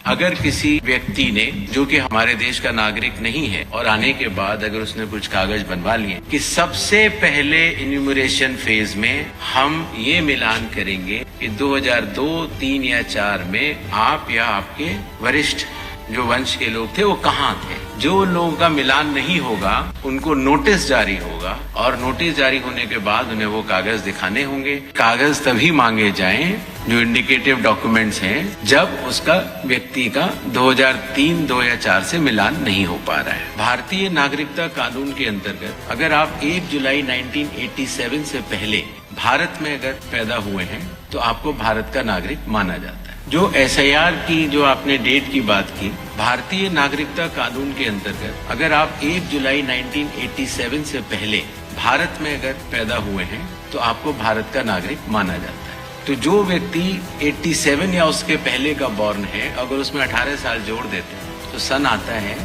अगर किसी व्यक्ति ने, जो कि हमारे देश का नागरिक नहीं है, और आने के बाद अगर उसने कुछ कागज बनवा लिए कि सबसे पहले इन्यूमरेशन फेज में हम ये मिलान करेंगे कि 2002, 3 या 4 में आप या आपके वरिष्ठ जो वंश के लोग थे वो कहाँ थे। जो लोगों का मिलान नहीं होगा उनको नोटिस जारी होगा, और नोटिस जारी होने के बाद उन्हें वो कागज दिखाने होंगे। कागज तभी मांगे जाएं जो इंडिकेटिव डॉक्यूमेंट्स हैं जब उसका व्यक्ति का 2003, 2 या 4 से मिलान नहीं हो पा रहा है। भारतीय नागरिकता कानून के अंतर्गत अगर आप 1 जुलाई 1987 से पहले भारत में अगर पैदा हुए हैं तो आपको भारत का नागरिक माना जाता है। जो SIR की जो आपने डेट की बात की, भारतीय नागरिकता कानून के अंतर्गत अगर आप 1 जुलाई 1987 से पहले भारत में अगर पैदा हुए हैं तो आपको भारत का नागरिक माना जाता है। तो जो व्यक्ति 87 या उसके पहले का बॉर्न है, अगर उसमें 18 साल जोड़ देते हैं तो सन आता है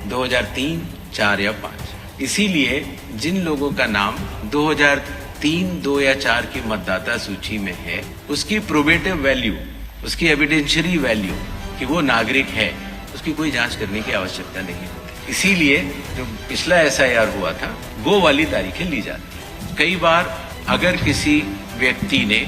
2003, 4 या 5। इसीलिए जिन लोगों का नाम 2003, 2 या 4 की मतदाता सूची में है, उसकी प्रोबेटिव वैल्यू, उसकी एविडेंशियरी वैल्यू कि वो नागरिक है, उसकी कोई जांच करने की आवश्यकता नहीं होती। इसीलिए जो पिछला SIR हुआ था वो वाली तारीखें ली जाती। कई बार अगर किसी व्यक्ति ने,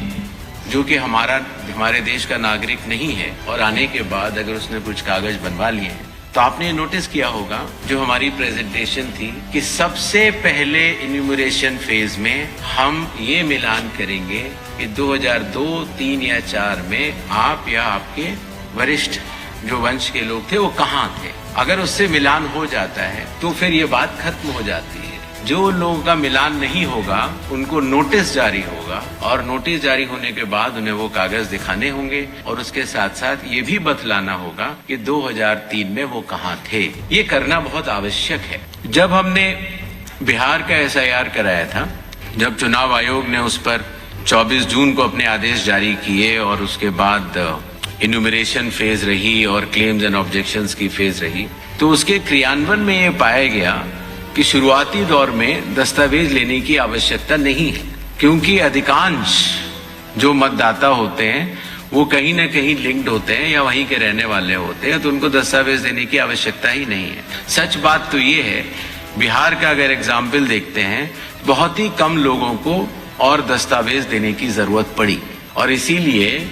जो कि हमारे देश का नागरिक नहीं है, और आने के बाद अगर उसने कुछ कागज बनवा लिए हैं, तो आपने नोटिस किया होगा जो हमारी प्रेजेंटेशन थी कि सबसे पहले इन्यूमरेशन फेज में हम ये मिलान करेंगे कि 2002, 3 या 4 में आप या आपके वरिष्ठ जो वंश के लोग थे वो कहाँ थे। अगर उससे मिलान हो जाता है तो फिर ये बात खत्म हो जाती है। जो लोगों का मिलान नहीं होगा उनको नोटिस जारी होगा, और नोटिस जारी होने के बाद उन्हें वो कागज दिखाने होंगे, और उसके साथ साथ ये भी बतलाना होगा कि 2003 में वो कहाँ थे। ये करना बहुत आवश्यक है। जब हमने बिहार का SIR कराया था, जब चुनाव आयोग ने उस पर 24 जून को अपने आदेश जारी किए और उसके बाद इन्यूमरेशन फेज रही और क्लेम्स एंड ऑब्जेक्शंस की फेज रही, तो उसके क्रियान्वयन में ये पाया गया कि शुरुआती दौर में दस्तावेज लेने की आवश्यकता नहीं है, क्योंकि अधिकांश जो मतदाता होते हैं वो कहीं न कहीं लिंक्ड होते हैं या वहीं के रहने वाले होते हैं, तो उनको दस्तावेज देने की आवश्यकता ही नहीं है। सच बात तो ये है, बिहार का अगर एग्जाम्पल देखते हैं, बहुत ही कम लोगों को और दस्तावेज देने की जरूरत पड़ी, और इसीलिए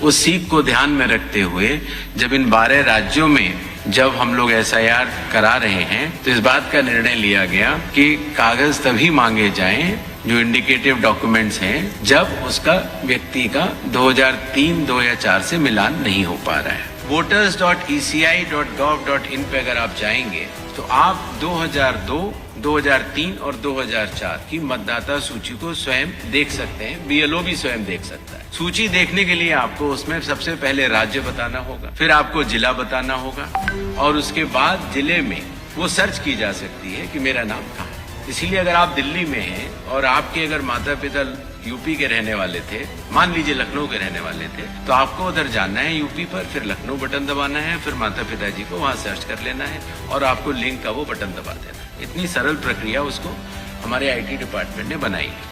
उस सीख को ध्यान में रखते हुए जब इन 12 राज्यों में जब हम लोग SIR करा रहे हैं तो इस बात का निर्णय लिया गया कि कागज तभी मांगे जाएं जो इंडिकेटिव डॉक्यूमेंट्स हैं जब उसका व्यक्ति का 2003, 2 या 4 से मिलान नहीं हो पा रहा है। voters.eci.gov.in पे अगर आप जाएंगे तो आप 2002, 2003 और 2004 की मतदाता सूची को स्वयं देख सकते हैं। BLO भी स्वयं देख सकता है। सूची देखने के लिए आपको उसमें सबसे पहले राज्य बताना होगा, फिर आपको जिला बताना होगा, और उसके बाद जिले में वो सर्च की जा सकती है कि मेरा नाम कहाँ है। इसीलिए अगर आप दिल्ली में हैं और आपके अगर माता पिता यूपी के रहने वाले थे, मान लीजिए लखनऊ के रहने वाले थे, तो आपको उधर जाना है यूपी पर, फिर लखनऊ बटन दबाना है, फिर माता पिताजी को वहां सर्च कर लेना है और आपको लिंक का वो बटन दबा देना। इतनी सरल प्रक्रिया उसको हमारे IT डिपार्टमेंट ने बनाई है।